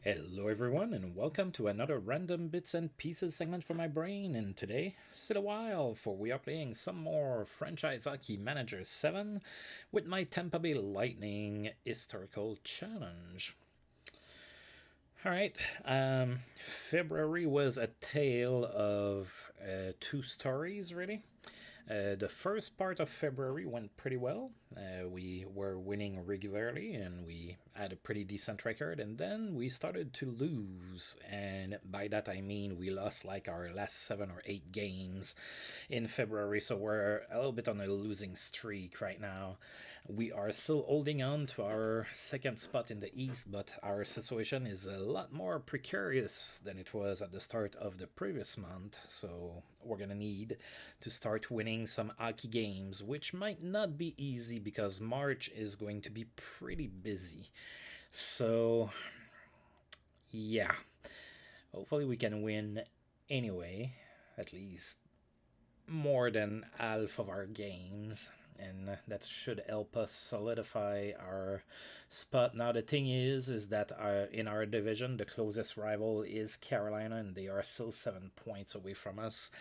Hello, everyone, and welcome to another random bits and pieces segment from my brain. And today, sit a while, for we are playing some more Franchise Hockey Manager 7 with my Tampa Bay Lightning Historical Challenge. Alright, February was a tale of two stories, really. The first part of February went pretty well. We were winning regularly and we had a pretty decent record. And then we started to lose. And by that I mean we lost like our last 7 or 8 games in February. So we're a little bit on a losing streak right now. We are still holding on to our second spot in the East, but our situation is a lot more precarious than it was at the start of the previous month. So we're gonna need to start winning some hockey games, which might not be easy because March is going to be pretty busy. So, yeah, hopefully we can win anyway, at least more than half of our games, and that should help us solidify our spot. Now the thing is that in our division, the closest rival is Carolina, and they are still 7 points away from us.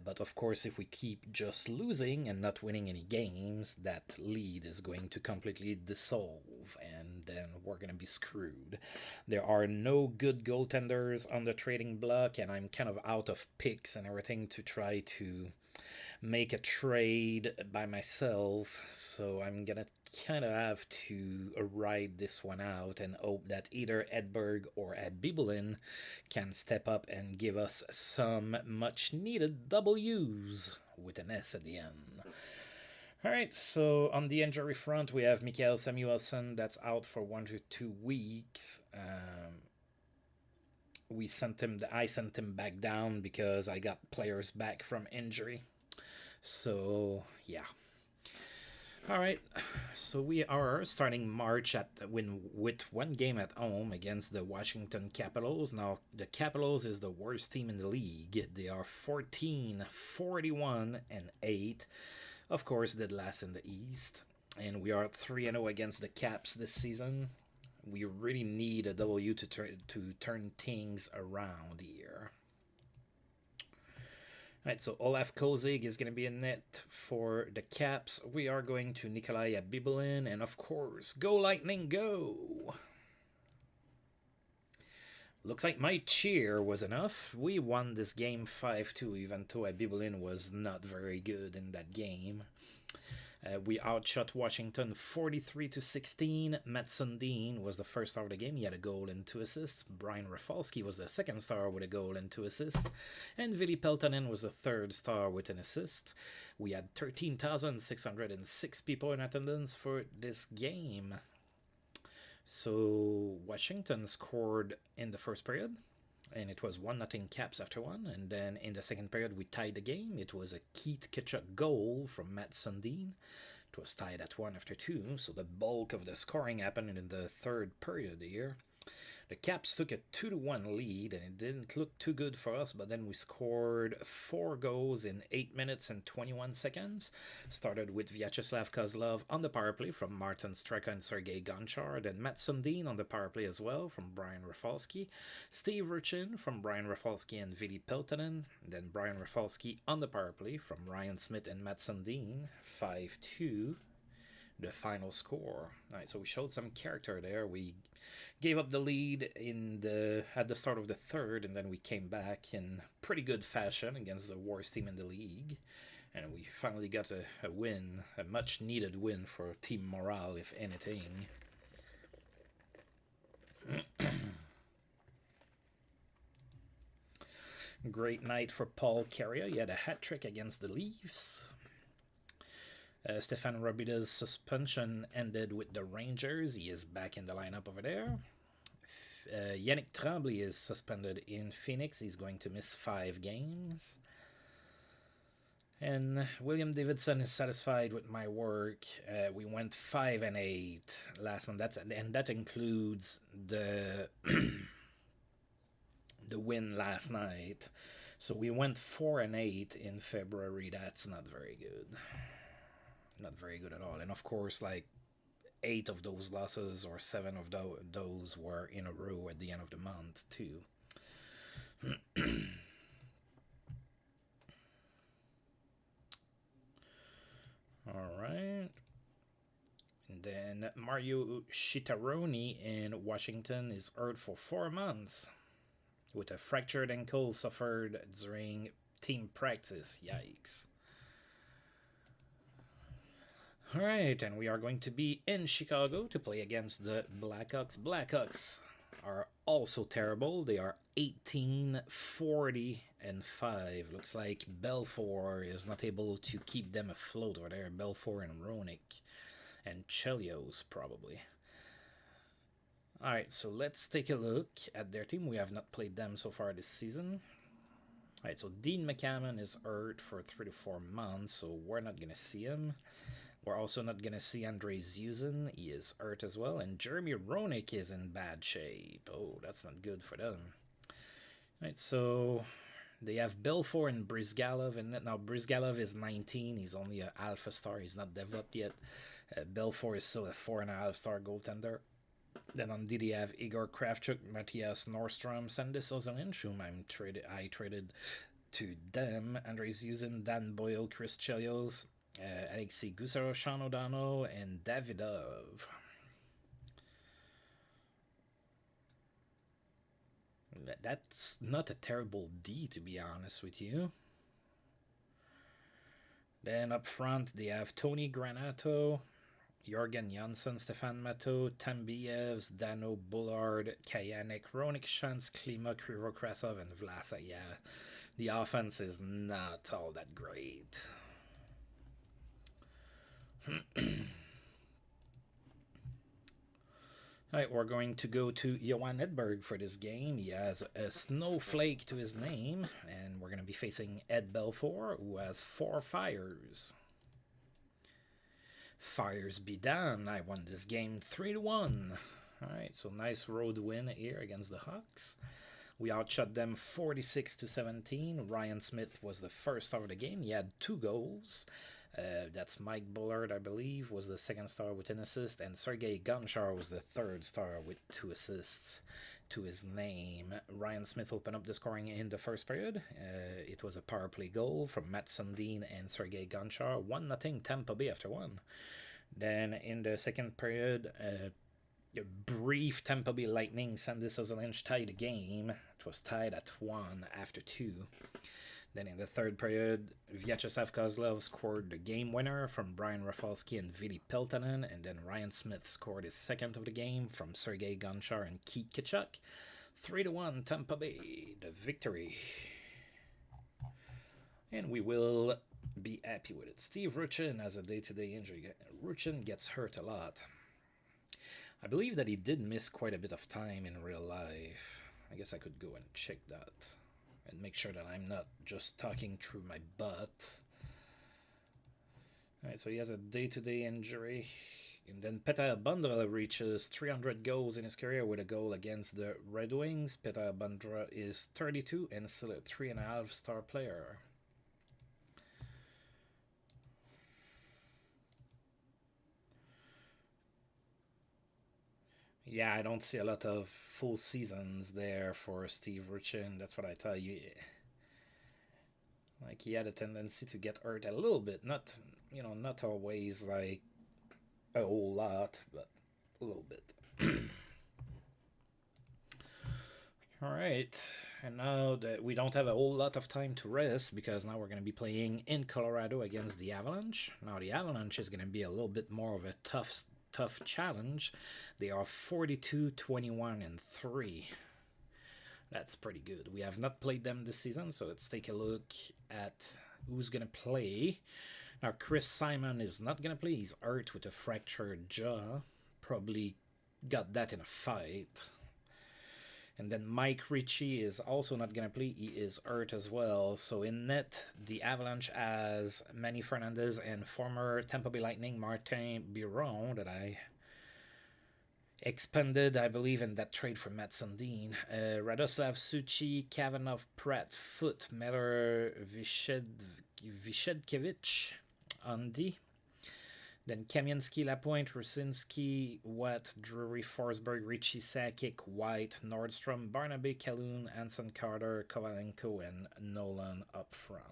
But of course, if we keep just losing and not winning any games, that lead is going to completely dissolve, and then we're going to be screwed. There are no good goaltenders on the trading block, and I'm kind of out of picks and everything to try to make a trade by myself, so I'm gonna kind of have to ride this one out and hope that either Edberg or Bibelin can step up and give us some much needed W's with an S at the end. Alright, so on the injury front, we have Mikael Samuelsson that's out for 1 to 2 weeks. I sent him back down because I got players back from injury. So yeah. All right. So we are starting March with one game at home against the Washington Capitals. Now the Capitals is the worst team in the league. They are 14, 41, and 8. Of course, dead last in the East. And we are 3-0 against the Caps this season. We really need a W to turn things around here. Alright, so Olaf Kozig is going to be in net for the Caps. We are going to Nikolai Bibelin, and of course, go Lightning, go! Looks like my cheer was enough. We won this game 5-2, even though Bibelin was not very good in that game. We outshot Washington 43-16. Matt Sundin was the first star of the game. He had a goal and 2 assists. Brian Rafalski was the second star with a goal and 2 assists. And Vili Peltonen was the third star with an assist. We had 13,606 people in attendance for this game. So Washington scored in the first period, and it was 1-0 Caps after one. And then in the second period, we tied the game. It was a Keith Kitchuk goal from Matt Sundin. It was tied at 1 after 2, so the bulk of the scoring happened in the third period here. The Caps took a 2-1 lead, and it didn't look too good for us, but then we scored 4 goals in 8 minutes and 21 seconds. Started with Vyacheslav Kozlov on the power play from Martin Straka and Sergei Gonchar, then Matt Sundin on the power play as well from Brian Rafalski, Steve Ruchin from Brian Rafalski and Vili Peltonen, then Brian Rafalski on the power play from Ryan Smith and Matt Sundin, 5-2. The final score. All right, so we showed some character there. We gave up the lead at the start of the third, and then we came back in pretty good fashion against the worst team in the league, and we finally got a win, a much needed win for team morale, if anything. Great night for Paul Carrier. He had a hat trick against the Leafs. Stefan Robida's suspension ended with the Rangers. He is back in the lineup over there. Yannick Tremblay is suspended in Phoenix. He's going to miss 5 games. And William Davidson is satisfied with my work. We went 5-8 last month. And that includes the the win last night. So we went 4-8 in February. That's not very good. Not very good at all. And of course, like 8 of those losses or 7 of those were in a row at the end of the month too. All right. And then Mario Shitaroni in Washington is hurt for 4 months with a fractured ankle suffered during team practice. Yikes. All right, and we are going to be in Chicago to play against the Blackhawks. Blackhawks are also terrible. They are 18-40-5. Looks like Belfour is not able to keep them afloat over there. Belfour and Roenick and Chelios probably. All right, so let's take a look at their team. We have not played them so far this season. All right, so Dean McCammon is hurt for 3 to 4 months, so we're not going to see him. We're also not going to see Andrei Zuzin. He is hurt as well. And Jeremy Roenick is in bad shape. Oh, that's not good for them. All right, so they have Belfour and Brizgalov. And now Brizgalov is 19. He's only an alpha star. He's not developed yet. Belfour is still a 4.5-star goaltender. Then on D, they have Igor Kravchuk, Matthias Nordstrom, Sandis Ozelinch, whom I traded to them. Andrei Zuzin, Dan Boyle, Chris Chelios, Alexei Gusaro, Sean O'Donnell, and Davidov. That's not a terrible D, to be honest with you. Then up front, they have Tony Granato, Jorgen Jansson, Stefan Matteau, Tambievs, Dano Bullard, Kayanek, Ronik Shantz, Klima, Krivokrasov, and Vlasa. Yeah, the offense is not all that great. Alright, we're going to go to Johan Edberg for this game. He has a snowflake to his name, and we're going to be facing Ed Belfour, who has 4 fires. Fires be damned, I won this game 3-1. Alright, so nice road win here against the Hawks. We outshot them 46-17. Ryan Smith was the first star of the game. He had 2 goals. That's Mike Bullard, I believe, was the second star with an assist, and Sergei Gonchar was the third star with 2 assists to his name. Ryan Smith opened up the scoring in the first period. It was a power play goal from Matt Sundin and Sergei Gonchar. 1-0 Tampa Bay after 1. Then in the second period, a brief Tampa Bay Lightning Sandis Ozelinch tied the game. It was tied at 1 after 2. Then in the third period, Vyacheslav Kozlov scored the game winner from Brian Rafalski and Vili Peltonen, and then Ryan Smith scored his second of the game from Sergei Gonchar and Keith Kitchuk. 3-1 Tampa Bay, the victory. And we will be happy with it. Steve Ruchin has a day-to-day injury. Ruchin gets hurt a lot. I believe that he did miss quite a bit of time in real life. I guess I could go and check that and make sure that I'm not just talking through my butt. Alright, so he has a day-to-day injury. And then Petar Bandra reaches 300 goals in his career with a goal against the Red Wings. Petar Bandra is 32 and still a 3.5-star player. Yeah, I don't see a lot of full seasons there for Steve Ruchin. That's what I tell you. Like, he had a tendency to get hurt a little bit. Not, not always like a whole lot, but a little bit. All right. And now that we don't have a whole lot of time to rest, because now we're going to be playing in Colorado against the Avalanche. Now, the Avalanche is going to be a little bit more of a tough challenge. They are 42-21-3. That's pretty good. We have not played them this season, so let's take a look at who's going to play. Now, Chris Simon is not going to play. He's hurt with a fractured jaw. Probably got that in a fight. And then Mike Ritchie is also not going to play. He is hurt as well. So in net, the Avalanche has Manny Fernandez and former Tampa Bay Lightning Martin Biron that I expended, I believe, in that trade for Matt Sundin. Radoslav Suchi, Kavanov, Pratt, Foot, Miller, Vishedkevich, Andy. Then Kamienski, Lapointe, Rusinski, Watt, Drury, Forsberg, Richie, Sakic, White, Nordstrom, Barnaby, Calhoun, Anson Carter, Kovalenko, and Nolan up front.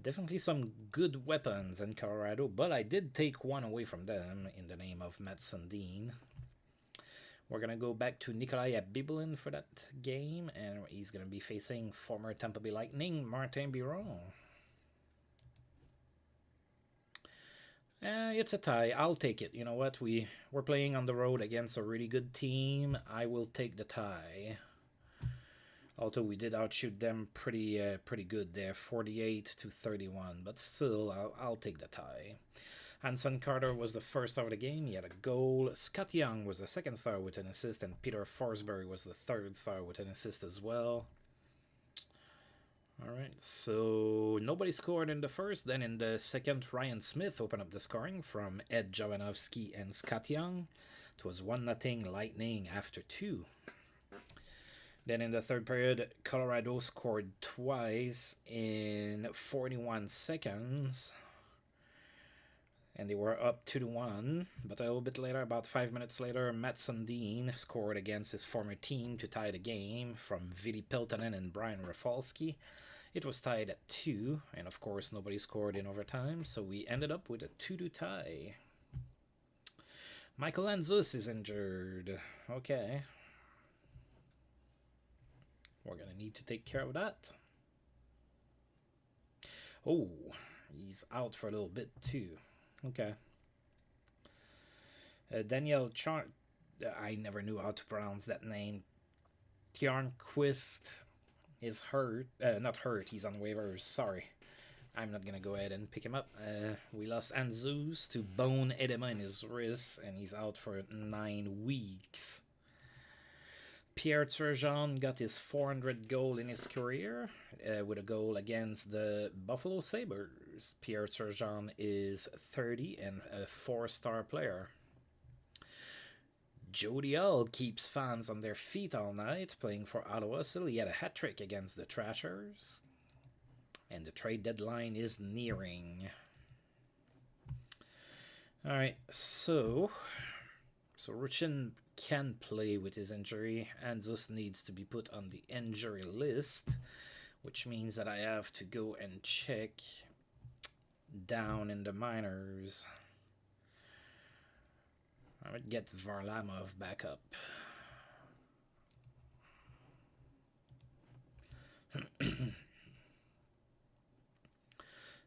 Definitely some good weapons in Colorado, but I did take one away from them in the name of Matt Sundin. We're going to go back to Nikolai Abibulin for that game, and he's going to be facing former Tampa Bay Lightning, Martin Biron. It's a tie. I'll take it. You know what? We're playing on the road against a really good team. I will take the tie. Although we did outshoot them pretty good there, 48-31. But still, I'll take the tie. Anson Carter was the first star of the game. He had a goal. Scott Young was the second star with an assist, and Peter Forsberg was the third star with an assist as well. All right, so nobody scored in the first. Then in the second, Ryan Smith opened up the scoring from Ed Jovanovski and Scott Young. It was 1-0 Lightning after 2. Then in the third period, Colorado scored twice in 41 seconds. And they were up 2-1. But a little bit later, about 5 minutes later, Matt Sundin scored against his former team to tie the game from Vili Peltonen and Brian Rafalski. It was tied at 2, and of course nobody scored in overtime, so we ended up with a 2-2 tie. Michael Anzus is injured. Okay. We're going to need to take care of that. Oh, he's out for a little bit too. Okay. Daniel I never knew how to pronounce that name. Tjarnquist is hurt. Not hurt, he's on waivers. Sorry. I'm not going to go ahead and pick him up. We lost Anzus to bone edema in his wrist, and he's out for 9 weeks. Pierre Turgeon got his 400th goal in his career with a goal against the Buffalo Sabres. Pierre Turgeon is 30 and a 4-star player. Jody Hull keeps fans on their feet all night, playing for Ottawa. Still, he had a hat-trick against the Thrashers. And the trade deadline is nearing. Alright, so Ruchin can play with his injury. Anzus needs to be put on the injury list, which means that I have to go and check down in the minors. I would get Varlamov back up.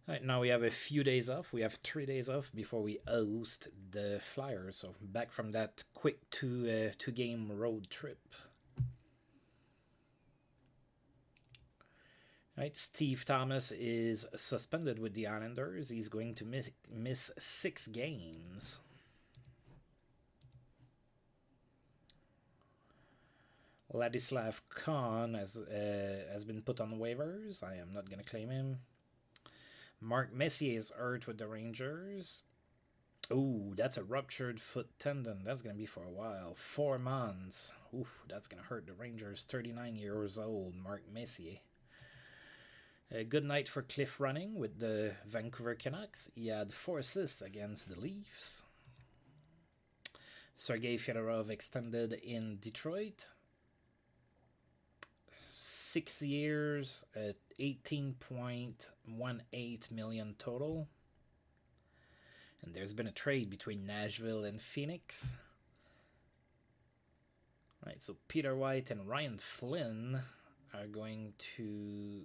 Alright, now we have a few days off. We have 3 days off before we host the Flyers. So back from that quick two-game road trip. Alright, Steve Thomas is suspended with the Islanders. He's going to miss 6 games. Ladislav Kahn has been put on waivers. I am not going to claim him. Mark Messier is hurt with the Rangers. Ooh, that's a ruptured foot tendon. That's going to be for a while. 4 months. Ooh, that's going to hurt the Rangers. 39 years old, Mark Messier. A good night for Cliff Running with the Vancouver Canucks. He had 4 assists against the Leafs. Sergei Fedorov extended in Detroit. 6 years at 18.18 million total. And there's been a trade between Nashville and Phoenix. All right, so Peter White and Ryan Flynn are going to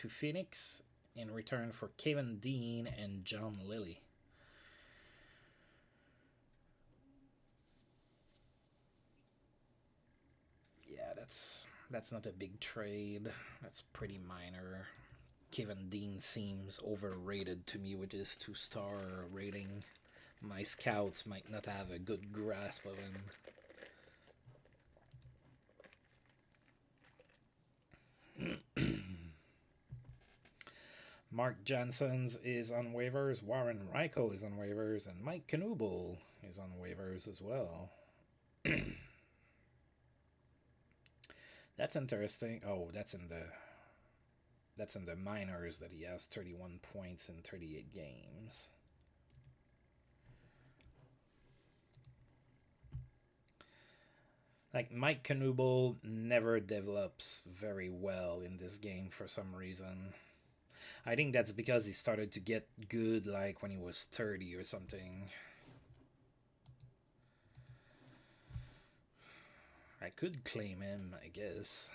Phoenix in return for Kevin Dean and John Lilly. That's not a big trade. That's pretty minor. Kevin Dean seems overrated to me with his 2-star rating. My scouts might not have a good grasp of him. Mark Janssens is on waivers. Warren Reichel is on waivers. And Mike Knuble is on waivers as well. That's interesting. Oh, that's in the That's in the minors that he has 31 points in 38 games. Like, Mike Knuble never develops very well in this game for some reason. I think that's because he started to get good like when he was 30 or something. I could claim him, I guess.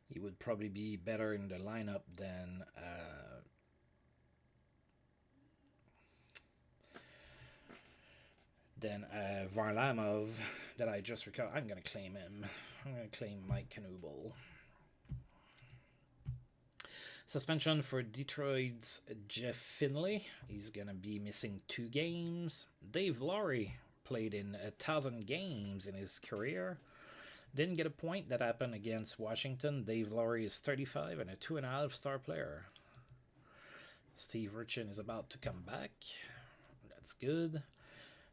He would probably be better in the lineup than Varlamov that I just recall. I'm gonna claim him. I'm gonna claim Mike Knuble. Suspension for Detroit's Jeff Finley. He's gonna be missing 2 games. Dave Laurie played in 1,000 games in his career. Didn't get a point. That happened against Washington. Dave Laurie is 35 and a 2.5 star player. Steve Richin is about to come back. That's good.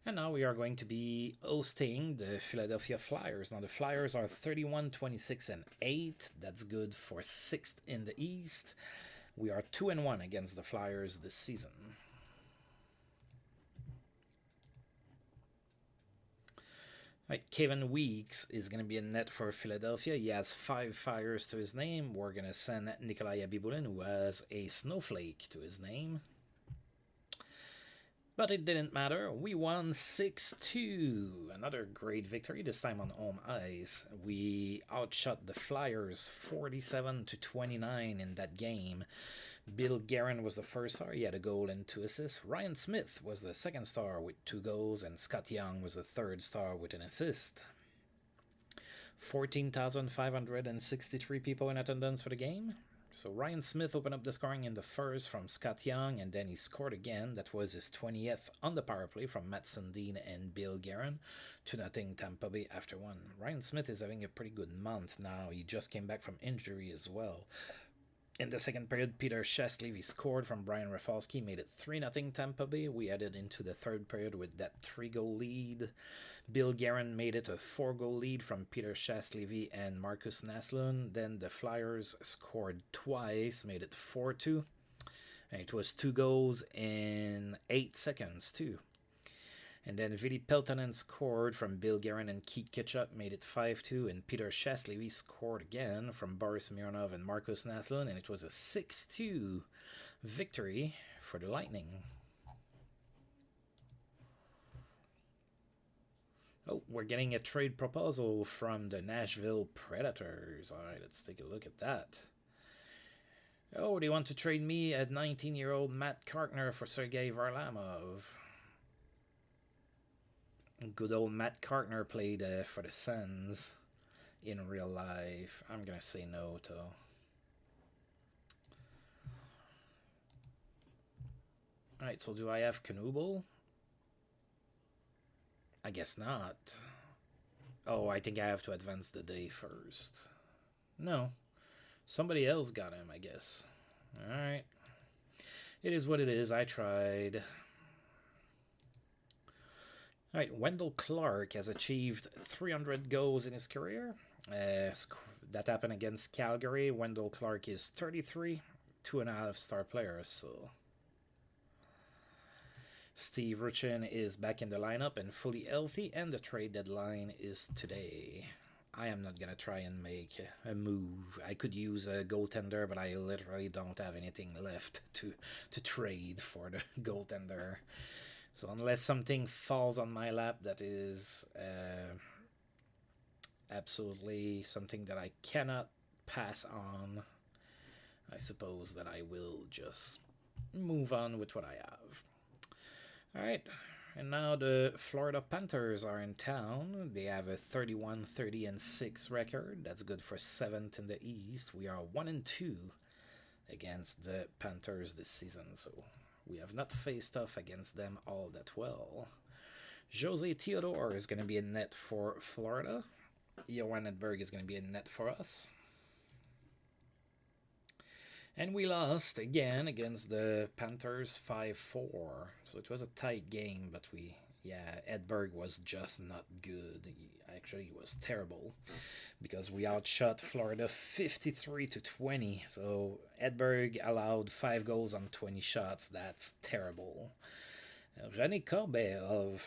And now we are going to be hosting the Philadelphia Flyers. Now the Flyers are 31, 26, and 8. That's good for 6th in the East. We are 2-1 against the Flyers this season. Right, Kevin Weeks is going to be in net for Philadelphia. He has 5 fires to his name. We're going to send Nikolai Abibulin, who has a snowflake to his name. But it didn't matter. We won 6-2. Another great victory, this time on home ice. We outshot the Flyers 47-29 in that game. Bill Guerin was the first star. He had a goal and 2 assists. Ryan Smith was the second star with 2 goals, and Scott Young was the third star with an assist. 14,563 people in attendance for the game. So Ryan Smith opened up the scoring in the first from Scott Young, and then he scored again. That was his 20th on the power play from Matt Sundin and Bill Guerin. 2-0 Tampa Bay after 1. Ryan Smith is having a pretty good month now. He just came back from injury as well. In the second period, Peter Shastlevy scored from Brian Rafalski, made it 3-0 Tampa Bay. We headed into the third period with that 3-goal lead. Bill Guerin made it a 4-goal lead from Peter Shastlevy and Marcus Naslund. Then the Flyers scored twice, made it 4-2. And it was 2 goals in 8 seconds, too. And then Vili Peltonen scored from Bill Guerin and Keith Kitchup, made it 5-2. And Peter Shastlevy scored again from Boris Mironov and Marcus Naslund, and it was a 6-2 victory for the Lightning. Oh, we're getting a trade proposal from the Nashville Predators. All right, let's take a look at that. Oh, they want to trade me at 19-year-old Matt Carkner for Sergei Varlamov. Good old Matt Carkner played for the Sens in real life. I'm going to say no, though. Alright, so do I have Knuble? I guess not. Oh, I think I have to advance the day first. No. Somebody else got him, I guess. Alright. It is what it is. I tried. Alright, Wendell Clark has achieved 300 goals in his career. That happened against Calgary. Wendell Clark is 33, 2.5 star player, so... Steve Richin is back in the lineup and fully healthy, and the trade deadline is today. I am not going to try and make a move. I could use a goaltender, but I literally don't have anything left to trade for the goaltender. So unless something falls on my lap that is absolutely something that I cannot pass on, I suppose that I will just move on with what I have. Alright, and now the Florida Panthers are in town. They have a 31-30-6 record. That's good for 7th in the East. We are 1-2 against the Panthers this season, so we have not faced off against them all that well. Jose Theodore is going to be in net for Florida. Johan Edberg is going to be in net for us. And we lost again against the Panthers 5-4. So it was a tight game, but we Yeah, Edberg was just not good. Actually, he was terrible because we outshot Florida 53 to 20. So Edberg allowed 5 goals on 20 shots. That's terrible. René Corbet of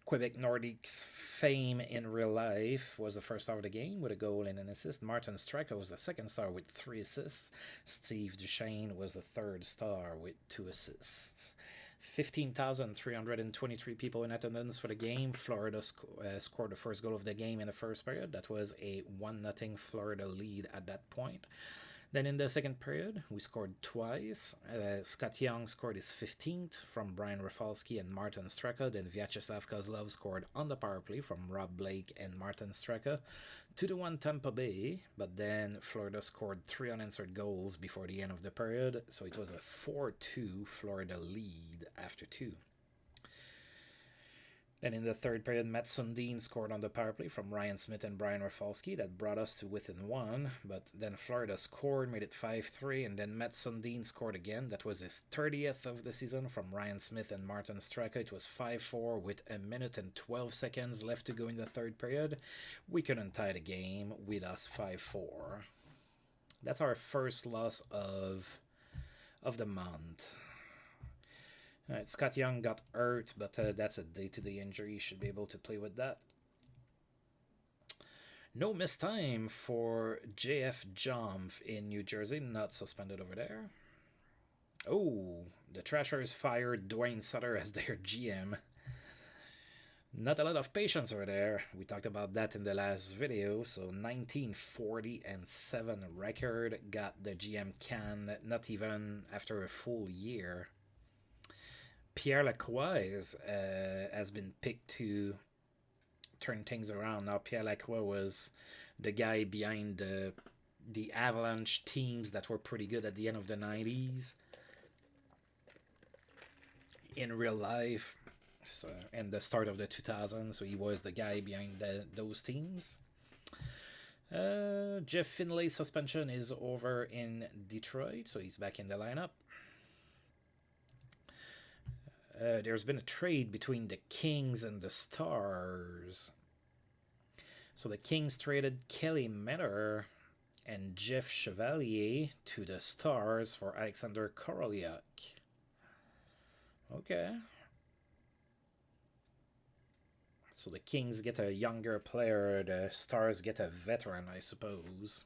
Quebec Nordique's fame in real life was the first star of the game with a goal and an assist. Martin Straka was the second star with 3 assists. Steve Duchesne was the third star with 2 assists. 15,323 people in attendance for the game. Florida scored the first goal of the game in the first period. That was a 1-0 Florida lead at that point. Then in the second period, we scored twice. Scott Young scored his 15th from Brian Rafalski and Martin Straka. Then Vyacheslav Kozlov scored on the power play from Rob Blake and Martin Straka. 2-1 Tampa Bay, but then Florida scored 3 unanswered goals before the end of the period, so it was a 4-2 Florida lead after 2. Then in the third period, Matt Sundin scored on the power play from Ryan Smith and Brian Rafalski. That brought us to within 1, but then Florida scored, made it 5-3, and then Matt Sundin scored again. That was his 30th of the season from Ryan Smith and Martin Straka. It was 5-4 with 1 minute and 12 seconds left to go in the third period. We couldn't tie the game. We lost 5-4. That's our first loss of the month. Right, Scott Young got hurt, but that's a day-to-day injury. You should be able to play with that. No missed time for JF Jomf in New Jersey, not suspended over there. Oh, the Trashers fired Dwayne Sutter as their GM. Not a lot of patience over there. We talked about that in the last video. So 1940-7 record got the GM can, not even after a full year. Pierre Lacroix has been picked to turn things around. Now, Pierre Lacroix was the guy behind the Avalanche teams that were pretty good at the end of the 90s in real life, so, and the start of the 2000s. So he was the guy behind those teams. Jeff Finlay's suspension is over in Detroit, so he's back in the lineup. There's been a trade between the Kings and the Stars. So the Kings traded Kelly Miller and Jeff Chevalier to the Stars for Alexander Koroliak. Okay. So the Kings get a younger player, the Stars get a veteran, I suppose.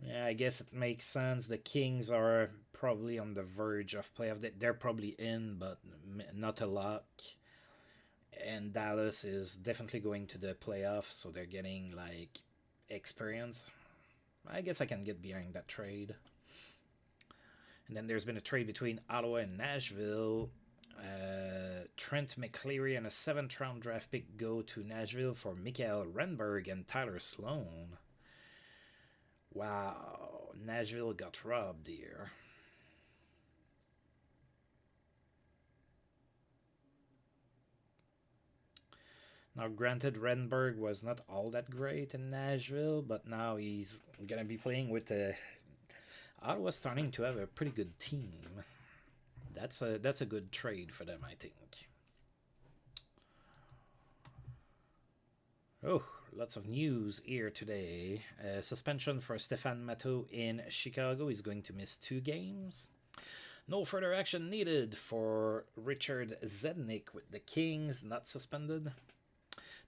Yeah, I guess it makes sense. The Kings are probably on the verge of playoff. They're probably in, but not a lot. And Dallas is definitely going to the playoffs, so they're getting, like, experience. I guess I can get behind that trade. And then there's been a trade between Ottawa and Nashville. Trent McCleary and a 7th-round draft pick go to Nashville for Mikael Renberg and Tyler Sloan. Wow, Nashville got robbed here. Now, granted, Renberg was not all that great in Nashville, but now he's going to be playing with Ottawa starting to have a pretty good team. That's a good trade for them, I think. Oh, lots of news here today. Suspension for Stéphane Matteau in Chicago. He's going to miss 2 games. No further action needed for Richard Zednik with the Kings, not suspended.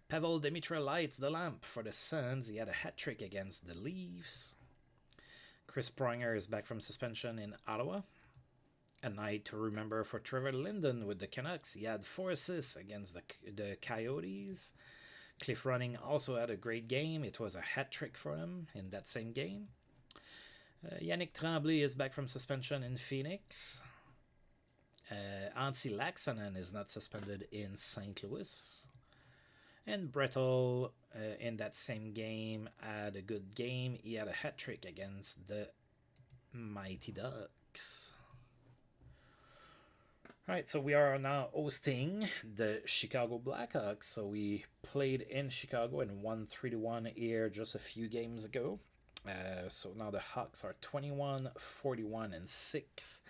Pavel Demitra lights the lamp for the Sens. He had a hat trick against the Leafs. Chris Pronger is back from suspension in Ottawa. A night to remember for Trevor Linden with the Canucks. He had 4 assists against the Coyotes. Cliff Running also had a great game. It was a hat trick for him in that same game. Yannick Tremblay is back from suspension in Phoenix. Antti Laaksonen is not suspended in St. Louis. And Brettel, in that same game, had a good game. He had a hat trick against the Mighty Ducks. Alright, so we are now hosting the Chicago Blackhawks. So we played in Chicago and won 3-1 here just a few games ago. So now the Hawks are 21, 41, and 6.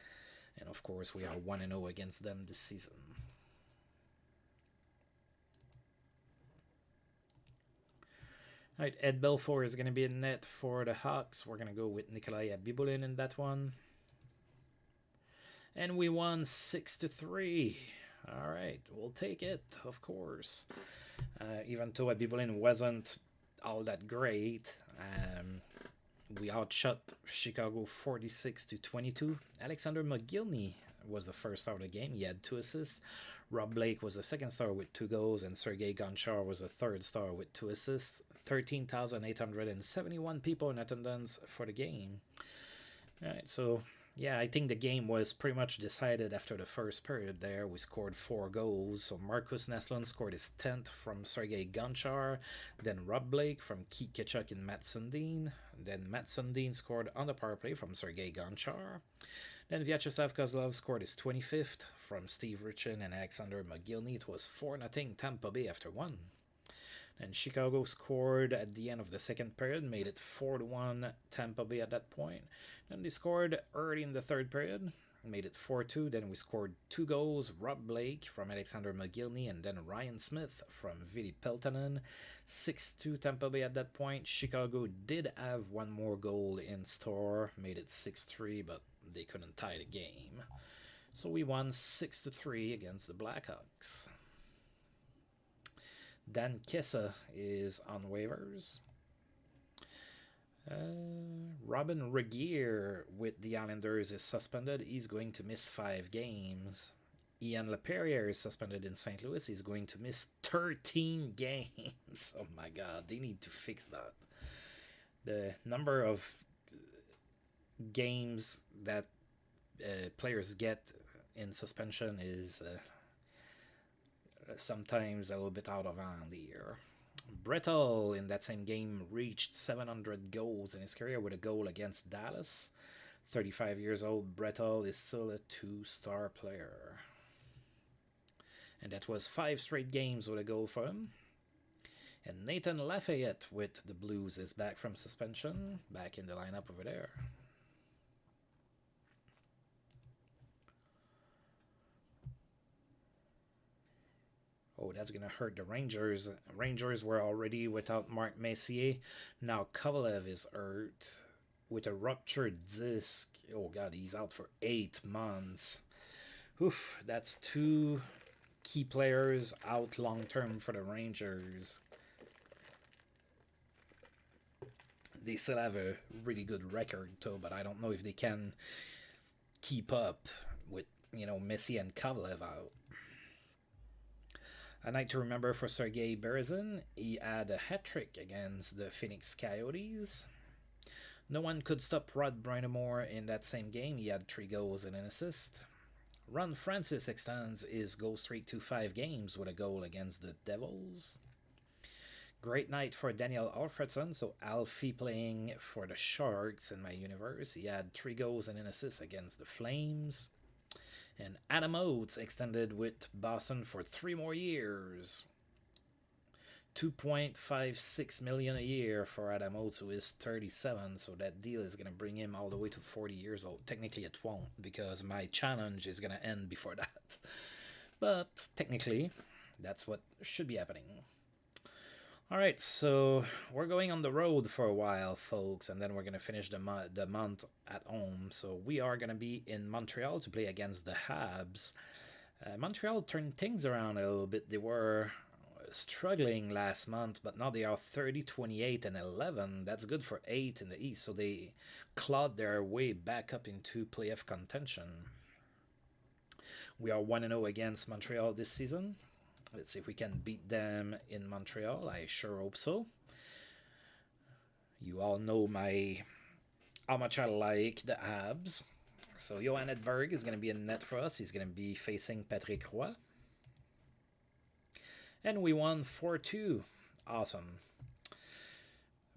And of course, we are 1-0 against them this season. All right, Ed Belfour is going to be in net for the Hawks. We're going to go with Nikolai Abibulin in that one. And we won 6-3. All right, we'll take it, of course. Even though Abibulin wasn't all that great, we outshot Chicago 46-22. Alexander McGillney was the first star of the game. He had 2 assists. Rob Blake was the second star with 2 goals, and Sergei Gonchar was the third star with 2 assists. 13,871 people in attendance for the game. All right, so yeah, I think the game was pretty much decided after the first period there. We scored 4 goals. So Marcus Naslund scored his 10th from Sergei Gonchar. Then Rob Blake from Keith Kitchuk and Matt Sundin. Then Matt Sundin scored on the power play from Sergei Gonchar. Then Vyacheslav Kozlov scored his 25th from Steve Richin and Alexander McGillney. It was 4-0 Tampa Bay after 1. And Chicago scored at the end of the second period, made it 4-1 Tampa Bay at that point. Then they scored early in the third period, made it 4-2. Then we scored 2 goals, Rob Blake from Alexander McGillney, and then Ryan Smith from Vili Peltonen. 6-2 Tampa Bay at that point. Chicago did have 1 more goal in store, made it 6-3, but they couldn't tie the game. So we won 6-3 against the Blackhawks. Dan Kessa is on waivers. Robin Regier with the Islanders is suspended. He's going to miss 5 games. Ian LaPerriere is suspended in St. Louis. He's going to miss 13 games. Oh my God, they need to fix that. The number of games that players get in suspension is sometimes a little bit out of hand here. Brettel in that same game reached 700 goals in his career with a goal against Dallas. 35 years old, Brettel is still a 2-star player. And that was 5 straight games with a goal for him. And Nathan Lafayette with the Blues is back from suspension, back in the lineup over there. Oh, that's going to hurt the Rangers. Rangers were already without Mark Messier. Now Kovalev is hurt with a ruptured disc. Oh, God, he's out for 8 months. Oof, that's 2 key players out long-term for the Rangers. They still have a really good record, though, but I don't know if they can keep up with, Messier and Kovalev out. A night to remember for Sergei Berezin. He had a hat-trick against the Phoenix Coyotes. No one could stop Rod Brind'Amour in that same game. He had 3 goals and an assist. Ron Francis extends his goal streak to 5 games with a goal against the Devils. Great night for Daniel Alfredson. So Alfie playing for the Sharks in my universe. He had 3 goals and an assist against the Flames. And Adam Oates extended with Boston for 3 more years. $2.56 million a year for Adam Oates, who is 37, so that deal is going to bring him all the way to 40 years old. Technically it won't, because my challenge is going to end before that. But technically, that's what should be happening. Alright, so we're going on the road for a while, folks, and then we're going to finish the month at home. So we are going to be in Montreal to play against the Habs. Montreal turned things around a little bit. They were struggling last month, but now they are 30, 28, and 11. That's good for 8 in the East, so they clawed their way back up into playoff contention. We are 1-0 against Montreal this season. Let's see if we can beat them in Montreal. I sure hope so. You all know how much I like the Habs. So Johan Edberg is going to be in net for us. He's going to be facing Patrick Roy. And we won 4-2. Awesome.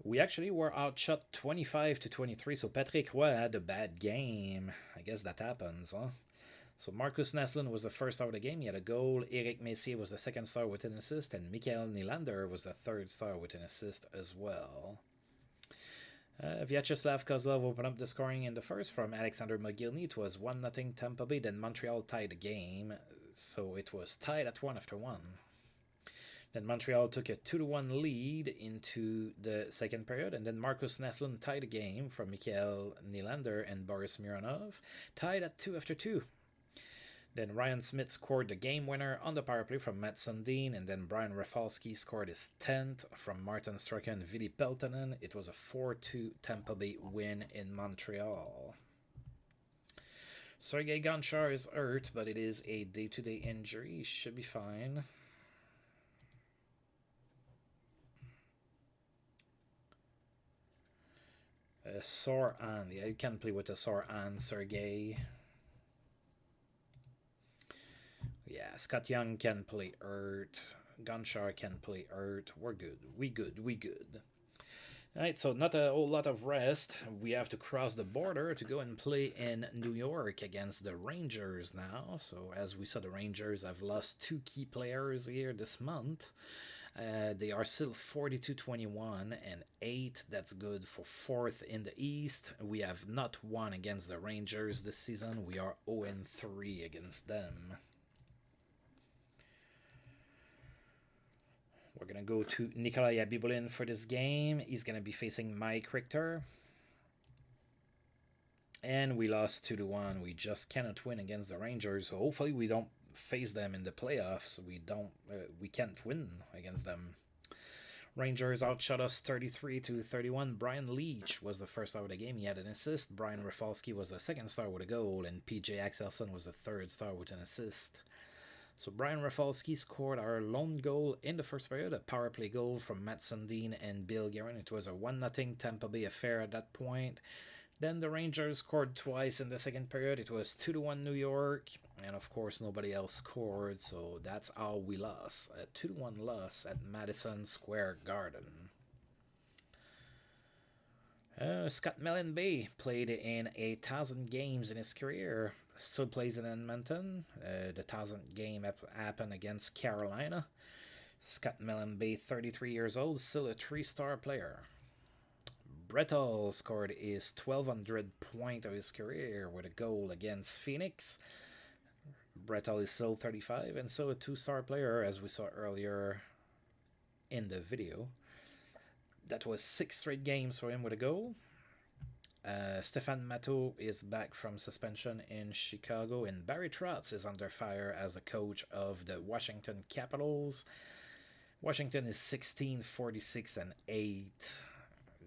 We actually were outshot 25-23. So Patrick Roy had a bad game. I guess that happens, huh? So Marcus Naslund was the first star of the game. He had a goal. Eric Messier was the second star with an assist. And Mikael Nylander was the third star with an assist as well. Vyacheslav Kozlov opened up the scoring in the first from Alexander Mogilny. It was 1-0 Tampa Bay. Then Montreal tied the game, so it was tied at 1 after 1. Then Montreal took a 2-1 lead into the second period, and then Marcus Naslund tied the game from Mikhail Nylander and Boris Mironov, tied at 2 after 2. Then Ryan Smith scored the game winner on the power play from Matt Sundin, and then Brian Rafalski scored his 10th from Martin Straka and Vili Peltonen. It was a 4-2 Tampa Bay win in Montreal. Sergei Gonchar is hurt, but it is a day-to-day injury. He should be fine. A sore hand. Yeah, you can play with a sore hand, Sergei. Yeah, Scott Young can play hurt. Gonchar can play hurt. We're good. We good. Alright, so not a whole lot of rest. We have to cross the border to go and play in New York against the Rangers now. So as we saw, the Rangers have lost 2 key players here this month. They are still 42-21 and 8. That's good for 4th in the East. We have not won against the Rangers this season. We are 0-3 against them. We're going to go to Nikolai Abibulin for this game. He's going to be facing Mike Richter. And we lost 2-1. We just cannot win against the Rangers. So hopefully we don't face them in the playoffs. We can't win against them. Rangers outshot us 33-31. Brian Leach was the first star of the game. He had an assist. Brian Rafalski was the second star with a goal. And PJ Axelson was the third star with an assist. So Brian Rafalski scored our lone goal in the first period, a power play goal from Matt Sundin and Bill Guerin. It was a 1-0 Tampa Bay affair at that point. Then the Rangers scored twice in the second period. It was 2-1 New York, and of course nobody else scored, so that's how we lost. A 2-1 loss at Madison Square Garden. Scott Mellenby played in 1,000 games in his career. Still plays in Edmonton. The 1,000th game happened against Carolina. Scott Mellenby, 33 years old, still a 3-star player. Brett Hull scored his 1,200th point of his career with a goal against Phoenix. Brett Hull is still 35 and still a 2-star player, as we saw earlier in the video. That was 6 straight games for him with a goal. Stefan Matteau is back from suspension in Chicago, and Barry Trotz is under fire as the coach of the Washington Capitals. Washington is 16-46-8.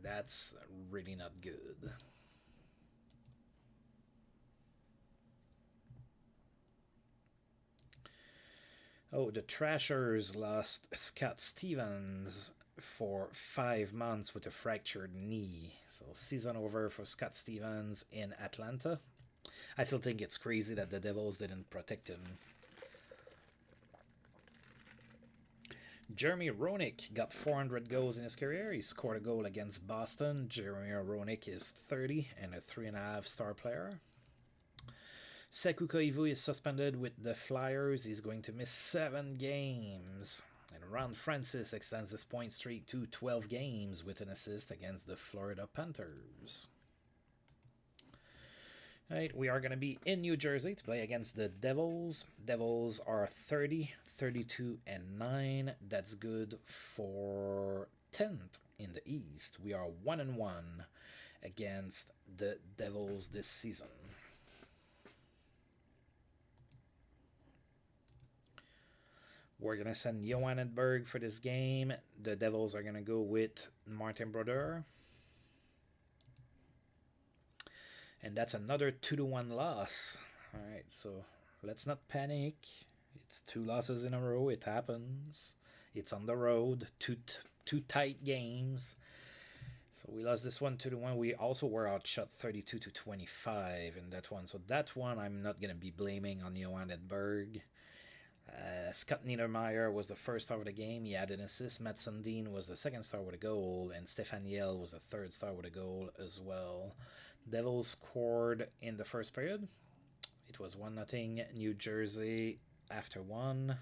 That's really not good. Oh, the Thrashers lost Scott Stevens for 5 months with a fractured knee. So season over for Scott Stevens in Atlanta. I still think it's crazy that the Devils didn't protect him. Jeremy Roenick got 400 goals in his career. He scored a goal against Boston. Jeremy Roenick is 30 and a 3.5-star player. Sekou Koivu is suspended with the Flyers. He's going to miss 7 games. And Ron Francis extends his point streak to 12 games with an assist against the Florida Panthers. Right, we are going to be in New Jersey to play against the Devils. Devils are 30-32-9. That's good for 10th in the East. We are 1-1 against the Devils this season. We're going to send Johan Edberg for this game. The Devils are going to go with Martin Brodeur. And that's another 2-1 loss. All right, so let's not panic. It's 2 losses in a row. It happens. It's on the road. Two tight games. So we lost this one 2-1. We also were outshot 32-25 in that one. So that one I'm not going to be blaming on Johan Edberg. Scott Niedermayer was the first star of the game. He had an assist. Matt Sundin was the second star with a goal. And Stefan Yell was the third star with a goal as well. Devils scored in the first period. It was 1-0 New Jersey after 1.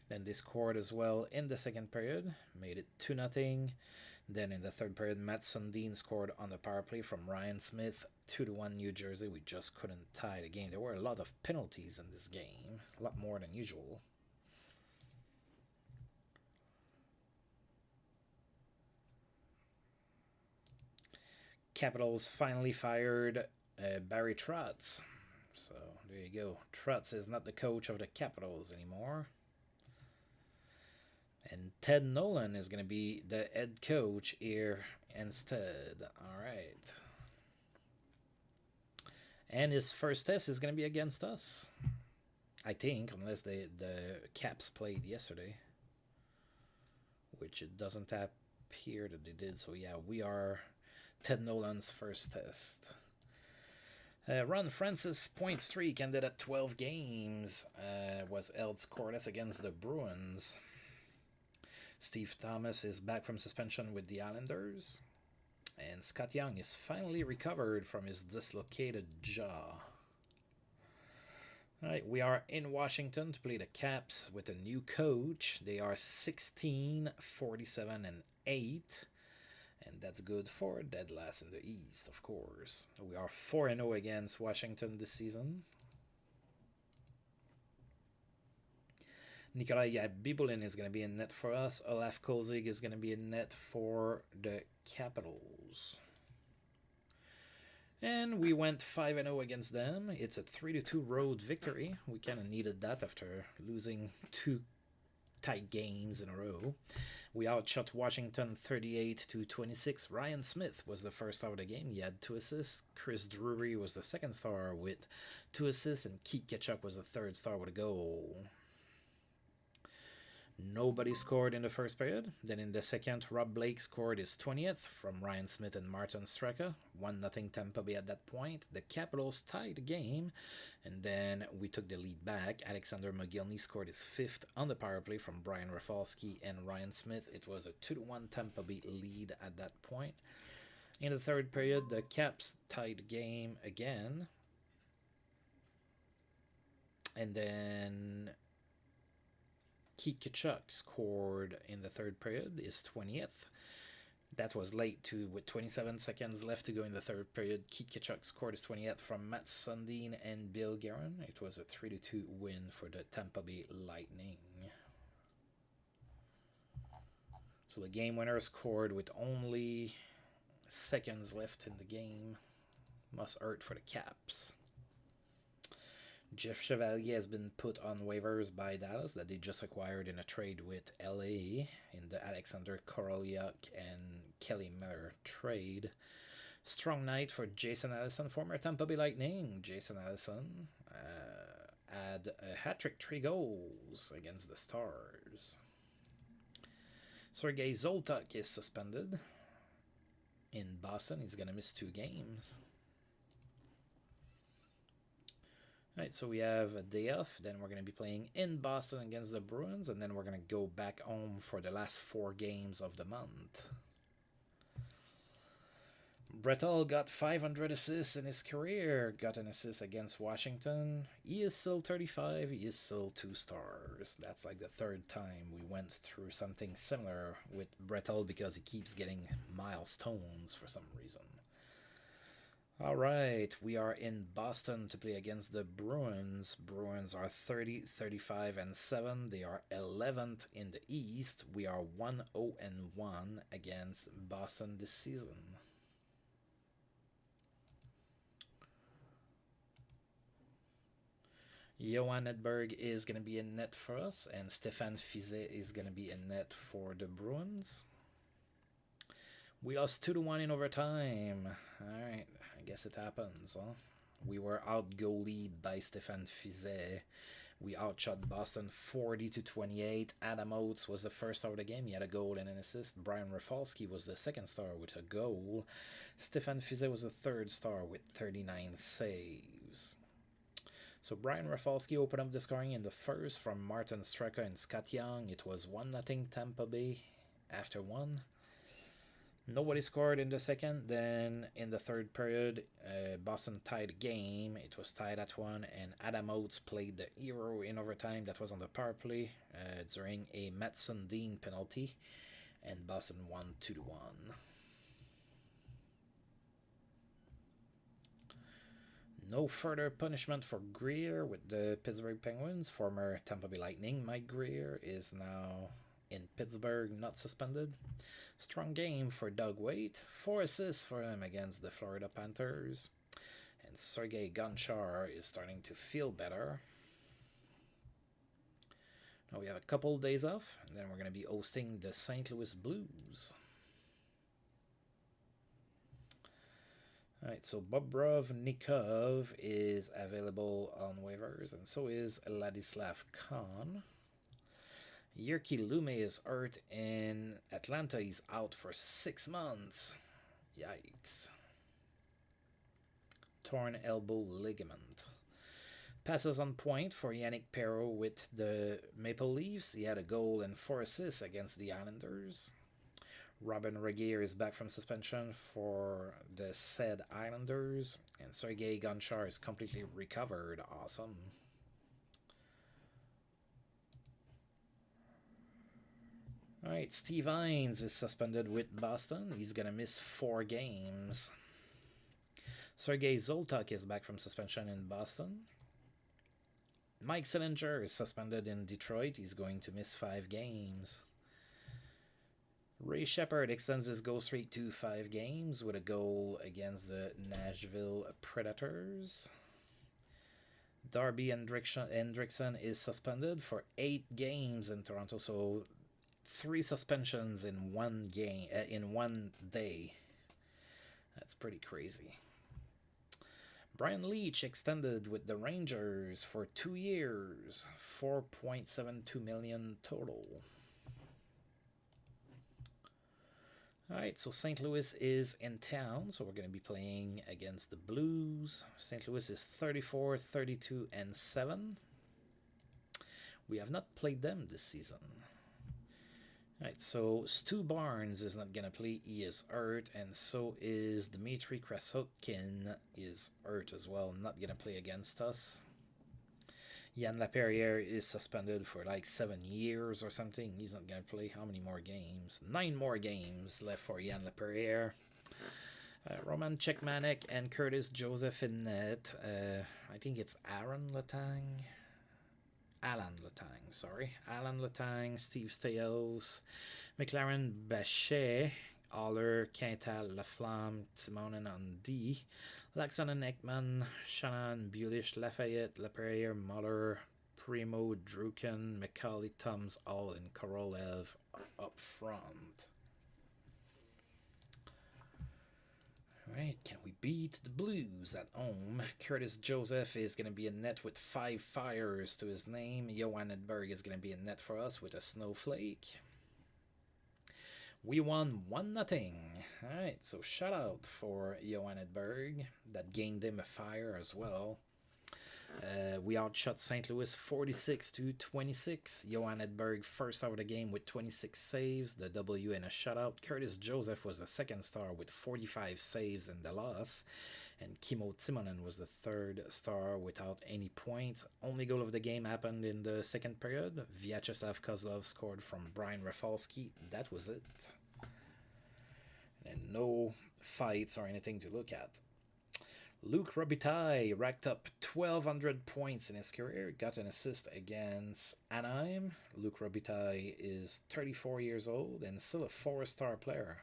Then they scored as well in the second period. Made it 2-0. Then in the third period, Matt Sundin scored on the power play from Ryan Smith, 2-1 New Jersey. We just couldn't tie the game. There were a lot of penalties in this game, a lot more than usual. Capitals finally fired Barry Trotz. So there you go. Trotz is not the coach of the Capitals anymore. And Ted Nolan is going to be the head coach here instead. All right. And his first test is going to be against us. I think, unless the Caps played yesterday. Which it doesn't appear that they did. So yeah, we are Ted Nolan's first test. Ron Francis' point streak ended at 12 games. Was held scoreless against the Bruins. Steve Thomas is back from suspension with the Islanders. And Scott Young is finally recovered from his dislocated jaw. Alright, we are in Washington to play the Caps with a new coach. They are 16, 47, and 8. And that's good for dead last in the East, of course. We are 4-0 against Washington this season. Nikolai Bibulin is going to be in net for us. Olaf Kolzig is going to be in net for the Capitals. And we went 5-0 against them. It's a 3-2 road victory. We kind of needed that after losing 2 tight games in a row. We outshot Washington 38-26. Ryan Smith was the first star of the game. He had 2 assists. Chris Drury was the second star with 2 assists. And Keith Ketchuk was the third star with a goal. Nobody scored in the first period. Then in the second, Rob Blake scored his 20th from Ryan Smith and Martin Straka. 1-0 Tampa Bay at that point. The Capitals tied the game, and then we took the lead back. Alexander McGillney scored his 5th on the power play from Brian Rafalski and Ryan Smith. It was a 2-1 Tampa Bay lead at that point. In the third period, the Caps tied the game again. And then Keith Tkachuk scored in the third period, his 20th. That was late too, with 27 seconds left to go in the third period. Keith Tkachuk scored his 20th from Matt Sundin and Bill Guerin. It was a 3-2 win for the Tampa Bay Lightning. So the game winner scored with only seconds left in the game. Must hurt for the Caps. Jeff Chevalier has been put on waivers by Dallas that they just acquired in a trade with LA in the Alexander Korolyuk and Kelly Miller trade. Strong night for Jason Allison, former Tampa Bay Lightning. Jason Allison had a hat-trick, 3 goals against the Stars. Sergei Zoltak is suspended in Boston. He's going to miss 2 games. Alright, so we have a day off, then we're going to be playing in Boston against the Bruins, and then we're going to go back home for the last 4 games of the month. Brett Hull got 500 assists in his career, got an assist against Washington. He is still 35, he is still 2 stars. That's like the 3rd time we went through something similar with Brett Hull because he keeps getting milestones for some reason. All right, we are in Boston to play against the Bruins. Bruins are 30, 35, and 7. They are 11th in the East. We are 1-0-1 against Boston this season. Johan Edberg is going to be in net for us, and Stéphane Fizet is going to be in net for the Bruins. We lost 2-1 in overtime. All right, I guess it happens, huh? We were out-goalied by Stéphane Fizet. We outshot Boston 40-28. Adam Oates was the first star of the game. He had a goal and an assist. Brian Rafalski was the second star with a goal. Stéphane Fizet was the third star with 39 saves. So Brian Rafalski opened up the scoring in the first from Martin Straka and Scott Young. It was 1-0 Tampa Bay after 1. Nobody scored in the second. Then in the third period, Boston tied the game. It was tied at 1, and Adam Oates played the hero in overtime. That was on the power play during a Matt Sundin penalty. and Boston won 2-1. No further punishment for Greer with the Pittsburgh Penguins. Former Tampa Bay Lightning Mike Greer is now in Pittsburgh, not suspended. Strong game for Doug Waite. 4 assists for him against the Florida Panthers. And Sergei Gonchar is starting to feel better. Now we have a couple days off, and then we're going to be hosting the St. Louis Blues. Alright, so Bobrovnikov is available on waivers, and so is Ladislav Khan. Yerky Lume is hurt in Atlanta. He's out for 6 months. Yikes. Torn elbow ligament. Passes on point for Yannick Perreault with the Maple Leafs. He had a goal and 4 assists against the Islanders. Robin Regeer is back from suspension for the said Islanders. And Sergei Gonchar is completely recovered. Awesome. Alright, Steve Hines is suspended with Boston. He's going to miss 4 games. Sergei Zoltak is back from suspension in Boston. Mike Sillinger is suspended in Detroit. He's going to miss 5 games. Ray Shepard extends his goal streak to 5 games with a goal against the Nashville Predators. Darby Hendrickson is suspended for 8 games in Toronto, so 3 suspensions in 1 game in 1 day. That's pretty crazy. Brian Leach extended with the Rangers for 2 years, $4.72 million total. Alright, so St. Louis is in town, so we're going to be playing against the Blues. St. Louis is 34, 32, and 7. We have not played them this season. Alright, so Stu Barnes is not going to play. He is hurt, and so is Dmitry Krasotkin is hurt as well, not going to play against us. Yann Laperriere is suspended for like 7 years or something. He's not going to play. How many more games? 9 more games left for Yann Laperriere. Roman Cechmanek and Curtis Joseph in net. I think it's Alan Letang, Alan Letang, Steve Staios, McLaren Bachet, Aller, Quintal, Laflamme, Timonen on D, Laxonen Ekman, Shannon, Bulish, Lafayette, Laperriere, Muller, Primo, Druken, McCauley, Tums, all in Korolev up front. Alright, can we beat the Blues at home? Curtis Joseph is going to be in net with 5 fires to his name. Johan Edberg is going to be in net for us with a snowflake. We won 1-0. Alright, so shout out for Johan Edberg. That gained him a fire as well. We outshot St. Louis 46-26. Johan Edberg first out of the game with 26 saves, the W and a shutout. Curtis Joseph was the second star with 45 saves in the loss. And Kimmo Timonen was the third star without any points. Only goal of the game happened in the second period. Vyacheslav Kozlov scored from Brian Rafalski. That was it. And no fights or anything to look at. Luc Robitaille racked up 1,200 points in his career, got an assist against Anaheim. Luc Robitaille is 34 years old and still a 4-star player.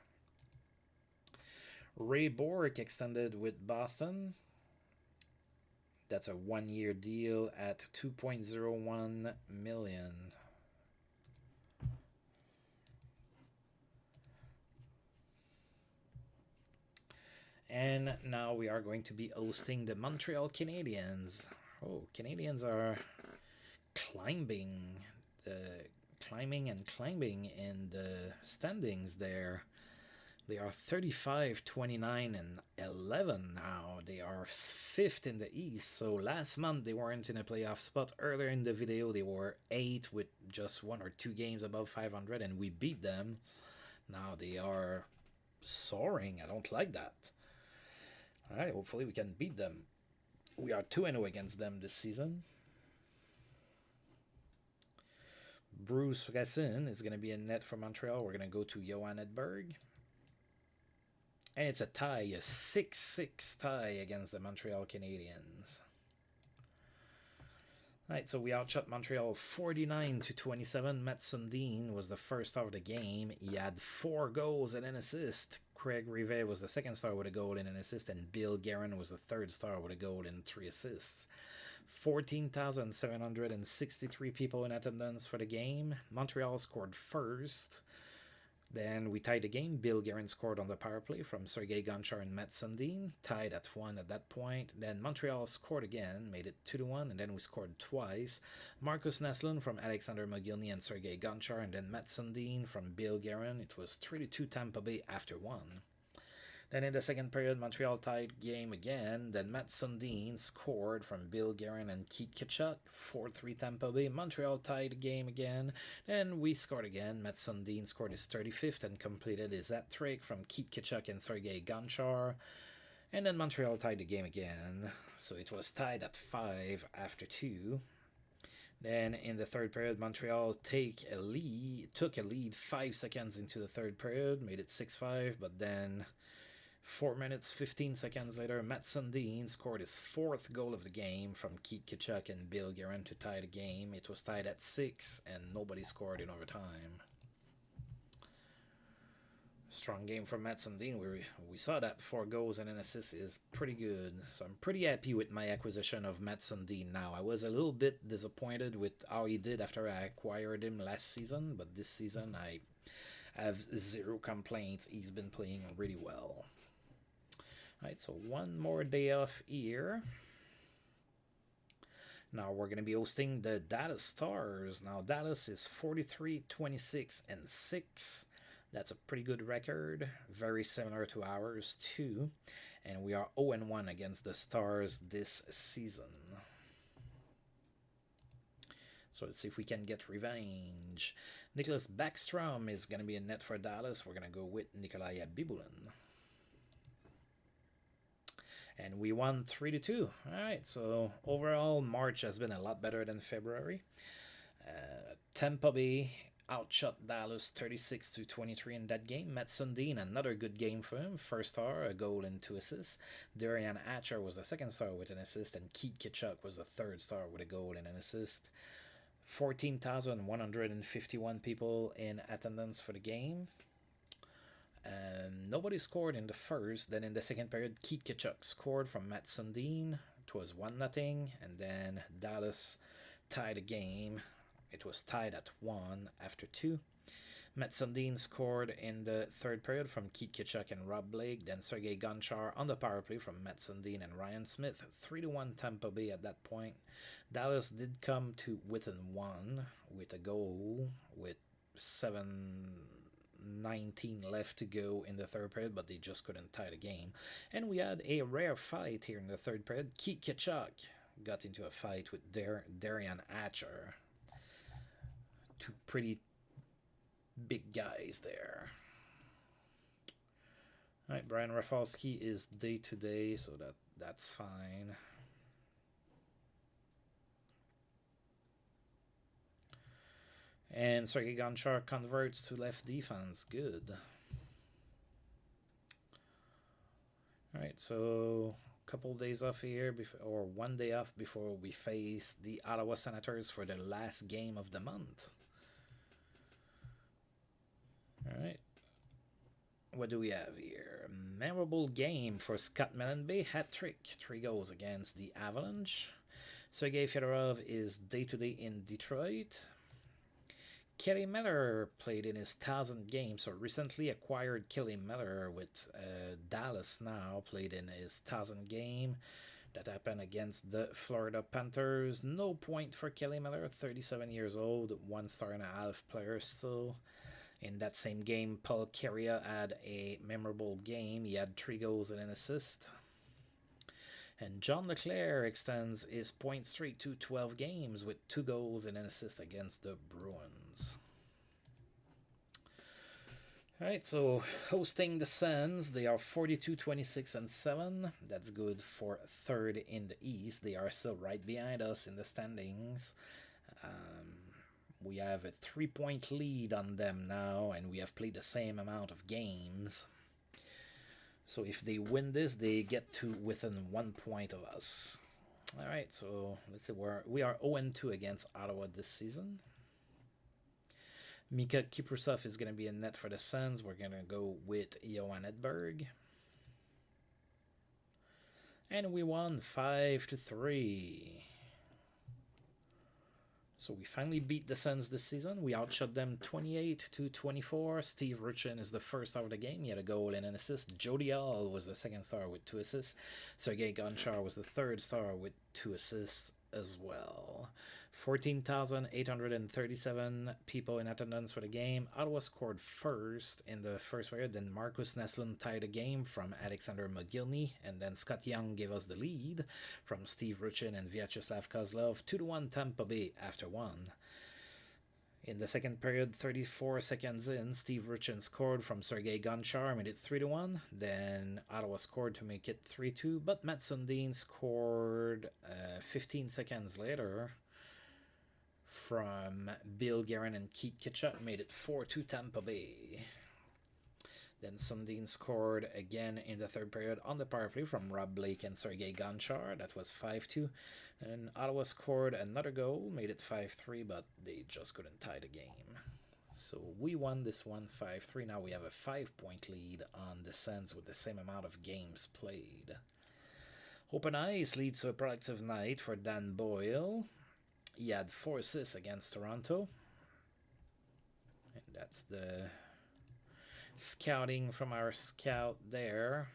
Ray Bourque extended with Boston. That's a 1-year deal at $2.01 million. And now we are going to be hosting the Montreal Canadiens. Oh, Canadiens are climbing in the standings there. They are 35, 29, and 11 now. They are 5th in the East. So last month they weren't in a playoff spot. Earlier in the video they were 8th with just 1 or 2 games above 500, and we beat them. Now they are soaring. I don't like that. Alright, hopefully we can beat them. We are 2-0 against them this season. Bruce Racine is going to be in net for Montreal. We're going to go to Johan Edberg. And it's a tie, a 6-6 tie against the Montreal Canadiens. Right, so we outshot Montreal 49-27. Matt Sundin was the first star of the game. He had 4 goals and an assist. Craig Rivet was the second star with a goal and an assist, and Bill Guerin was the third star with a goal and 3 assists. 14,763 people in attendance for the game. Montreal scored first. Then we tied the game. Bill Guerin scored on the power play from Sergei Gonchar and Matt Sundin, tied at 1 at that point. Then Montreal scored again, made it 2-1, and then we scored twice. Marcus Naslund from Alexander Mogilny and Sergei Gonchar, and then Matt Sundin from Bill Guerin. It was 3-2 Tampa Bay after 1. Then in the second period, Montreal tied game again. Then Matt Sundin scored from Bill Guerin and Keith Tkachuk. 4-3 Tampa Bay. Montreal tied the game again. Then we scored again. Matt Sundin scored his 35th and completed his hat-trick from Keith Tkachuk and Sergei Gonchar. And then Montreal tied the game again. So it was tied at 5 after 2. Then in the third period, Montreal took a lead 5 seconds into the third period, made it 6-5, but then 4 minutes, 15 seconds later, Matt Sundin scored his 4th goal of the game from Keith Tkachuk and Bill Guerin to tie the game. It was tied at 6, and nobody scored in overtime. Strong game from Matt Sundin. We saw that 4 goals and an assist is pretty good. So I'm pretty happy with my acquisition of Matt Sundin now. I was a little bit disappointed with how he did after I acquired him last season, but this season I have 0 complaints. He's been playing really well. Alright, so one more day off here. Now we're going to be hosting the Dallas Stars. Now Dallas is 43-26-6. That's a pretty good record. Very similar to ours too. And we are 0-1 against the Stars this season. So let's see if we can get revenge. Nicholas Backstrom is going to be in net for Dallas. We're going to go with Nikolai Bibulin. And we won 3-2. Alright, so overall, March has been a lot better than February. Tampa Bay outshot Dallas 36-23 in that game. Matt Sundin, another good game for him. First star, a goal and 2 assists. Darian Hatcher was the second star with an assist, and Keith Tkachuk was the third star with a goal and an assist. 14,151 people in attendance for the game. Nobody scored in the first. Then in the second period, Keith Tkachuk scored from Matt Sundin. It was 1-0, and then Dallas tied the game. It was tied at 1 after 2. Matt Sundin scored in the third period from Keith Tkachuk and Rob Blake. Then Sergei Gonchar on the power play from Matt Sundin and Ryan Smith. 3-1 Tampa Bay at that point. Dallas did come to within 1 with a goal with 7:19 left to go in the third period, but they just couldn't tie the game. And we had a rare fight here in the third period. Keith Tkachuk got into a fight with Darian Hatcher. 2 pretty big guys there. Alright, Brian Rafalski is day-to-day, so that's fine. And Sergei Gonchar converts to left defense. Good. Alright, so a couple days off here, or 1 day off before we face the Ottawa Senators for the last game of the month. Alright. What do we have here? Memorable game for Scott Mellenby. Hat-trick. 3 goals against the Avalanche. Sergei Fedorov is day-to-day in Detroit. Kelly Miller played in his 1,000th game, so recently acquired Kelly Miller with Dallas now, played in his 1,000th game. That happened against the Florida Panthers. No point for Kelly Miller, 37 years old, 1 star and a half player still. In that same game, Paul Kariya had a memorable game. He had 3 goals and an assist. And John Leclerc extends his point streak to 12 games with 2 goals and an assist against the Bruins. Alright, so hosting the Sens, they are 42-26-7. That's good for 3rd in the East. They are still right behind us in the standings. We have a 3-point lead on them now, and we have played the same amount of games. So if they win this, they get to within 1 point of us. All right, so let's see, we are 0-2 against Ottawa this season. Mika Kiprusov is going to be in net for the Sens. We're going to go with Johan Edberg. And we won 5-3. So we finally beat the Sens this season. We outshot them 28-24. Steve Richin is the first star of the game. He had a goal and an assist. Jody Hall was the second star with 2 assists. Sergei Gonchar was the third star with 2 assists as well. 14,837 people in attendance for the game. Ottawa scored first in the first period. Then Marcus Neslund tied the game from Alexander Mogilny. And then Scott Young gave us the lead from Steve Richin and Vyacheslav Kozlov. 2-1 Tampa Bay after 1. In the second period, 34 seconds in, Steve Richin scored from Sergei Gonchar, made it 3-1. Then Ottawa scored to make it 3-2. But Matt Sundin scored 15 seconds later from Bill Guerin and Keith Kitchuk, made it 4-2 Tampa Bay. Then Sundin scored again in the third period on the power play from Rob Blake and Sergei Gonchar. That was 5-2. And Ottawa scored another goal, made it 5-3, but they just couldn't tie the game. So we won this one 5-3. Now we have a 5-point lead on the Sens with the same amount of games played. Open Ice leads to a productive night for Dan Boyle. He had 4 assists against Toronto. And that's the scouting from our scout there.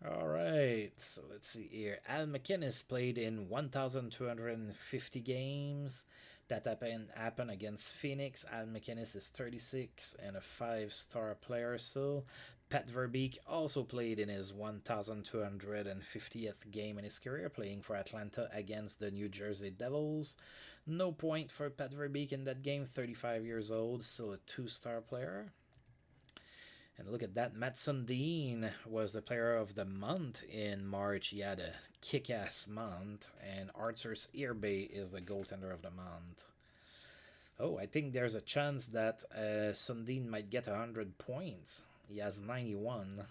All right, so let's see here. Al McInnes played in 1,250 games. That happened against Phoenix. Al McInnes is 36 and a 5-star player. So Pat Verbeek also played in his 1,250th game in his career, playing for Atlanta against the New Jersey Devils. No point for Pat Verbeek in that game, 35 years old, still a 2-star player. And look at that, Matt Sundin was the player of the month in March. He had a kick-ass month, and Arthurs Irbe is the goaltender of the month. Oh, I think there's a chance that Sundin might get 100 points. He has 91.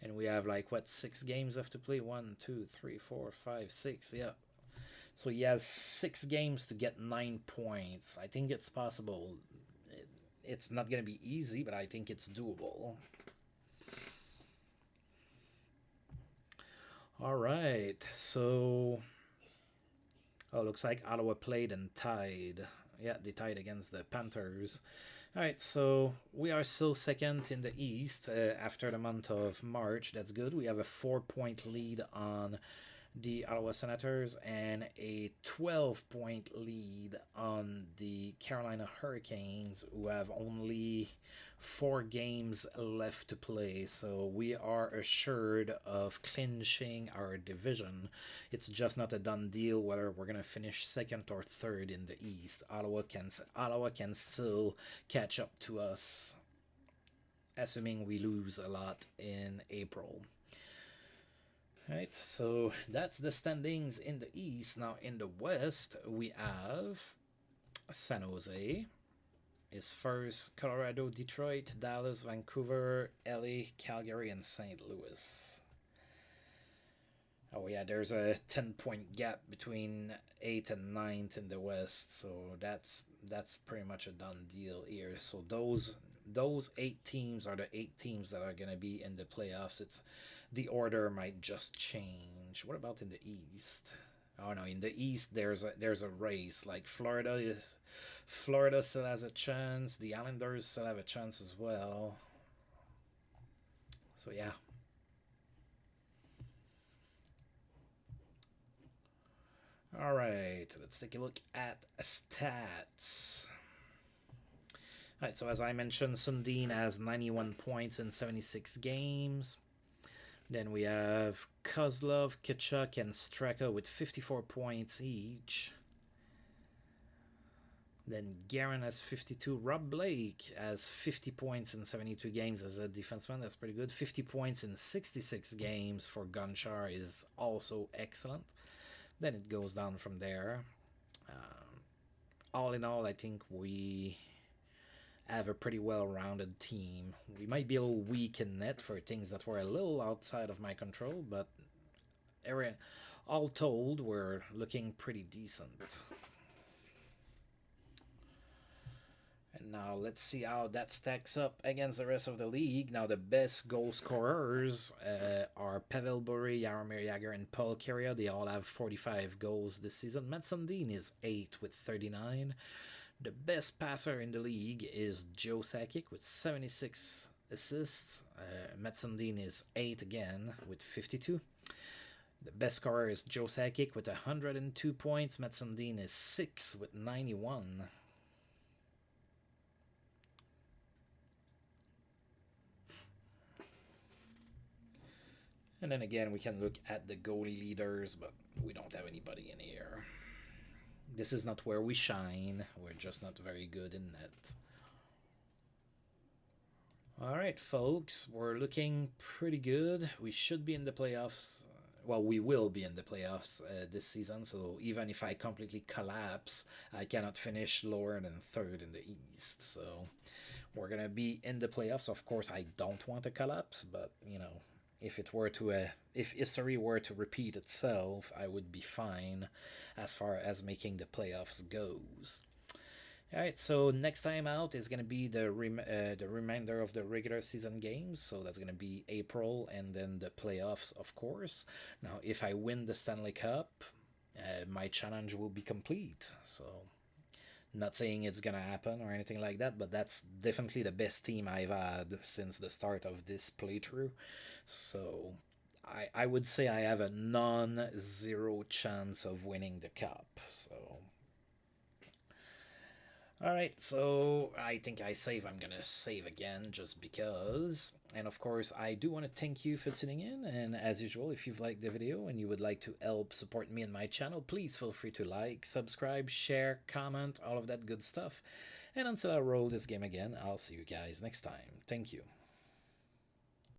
And we have, 6 games left to play? 1, 2, 3, 4, 5, 6, yeah. So he has 6 games to get 9 points. I think it's possible. It's not going to be easy, but I think it's doable. All right, so... Oh, looks like Ottawa played and tied. Yeah, they tied against the Panthers. All right, so we are still second in the East after the month of March. That's good. We have a 4-point lead on the Ottawa Senators and a 12-point lead on the Carolina Hurricanes, who have only 4 games left to play. So we are assured of clinching our division. It's just not a done deal whether we're going to finish second or third in the East. Ottawa can still catch up to us, assuming we lose a lot in April. Right, so that's the standings in the East. Now in the West, we have San Jose is first, Colorado, Detroit, Dallas, Vancouver, LA, Calgary, and St. Louis. Oh yeah, there's a 10-point gap between 8th and 9th in the West, so that's pretty much a done deal here. So those 8 teams are the 8 teams that are going to be in the playoffs. The order might just change. What about in the East? Oh no, in the East there's a race. Like Florida still has a chance. The Islanders still have a chance as well. So yeah. All right, let's take a look at stats. All right, so as I mentioned, Sundin has 91 points in 76 games. Then we have Kozlov, Kitchuk, and Straka with 54 points each. Then Guerin has 52. Rob Blake has 50 points in 72 games as a defenseman. That's pretty good. 50 points in 66 games for Gunchar is also excellent. Then it goes down from there. All in all, I think we have a pretty well-rounded team. We might be a little weak in net for things that were a little outside of my control, but all told, we're looking pretty decent. And now let's see how that stacks up against the rest of the league. Now the best goal scorers are Pavel Bure, Jaromir Jagr, and Paul Carrier. They all have 45 goals this season. Matt Sundin is 8 with 39. The best passer in the league is Joe Sakic with 76 assists. Matt Sundin is 8 again with 52. The best scorer is Joe Sakic with 102 points. Matt Sundin is 6 with 91. And then again, we can look at the goalie leaders, but we don't have anybody in here. This is not where we shine. We're just not very good in net. Alright, folks, we're looking pretty good. We should be in the playoffs. Well, we will be in the playoffs this season, so even if I completely collapse, I cannot finish lower than third in the East. So we're going to be in the playoffs. Of course, I don't want to collapse, but, you know, if history were to repeat itself, I would be fine as far as making the playoffs goes. All right, so next time out is going to be the remainder of the regular season games. So that's going to be April and then the playoffs, of course. Now, if I win the Stanley Cup, my challenge will be complete. So not saying it's going to happen or anything like that, but that's definitely the best team I've had since the start of this playthrough. So I would say I have a non-zero chance of winning the cup. So alright, so I think I'm gonna save again just because. And of course, I do want to thank you for tuning in. And as usual, if you've liked the video and you would like to help support me and my channel, please feel free to like, subscribe, share, comment, all of that good stuff. And until I roll this game again, I'll see you guys next time. Thank you.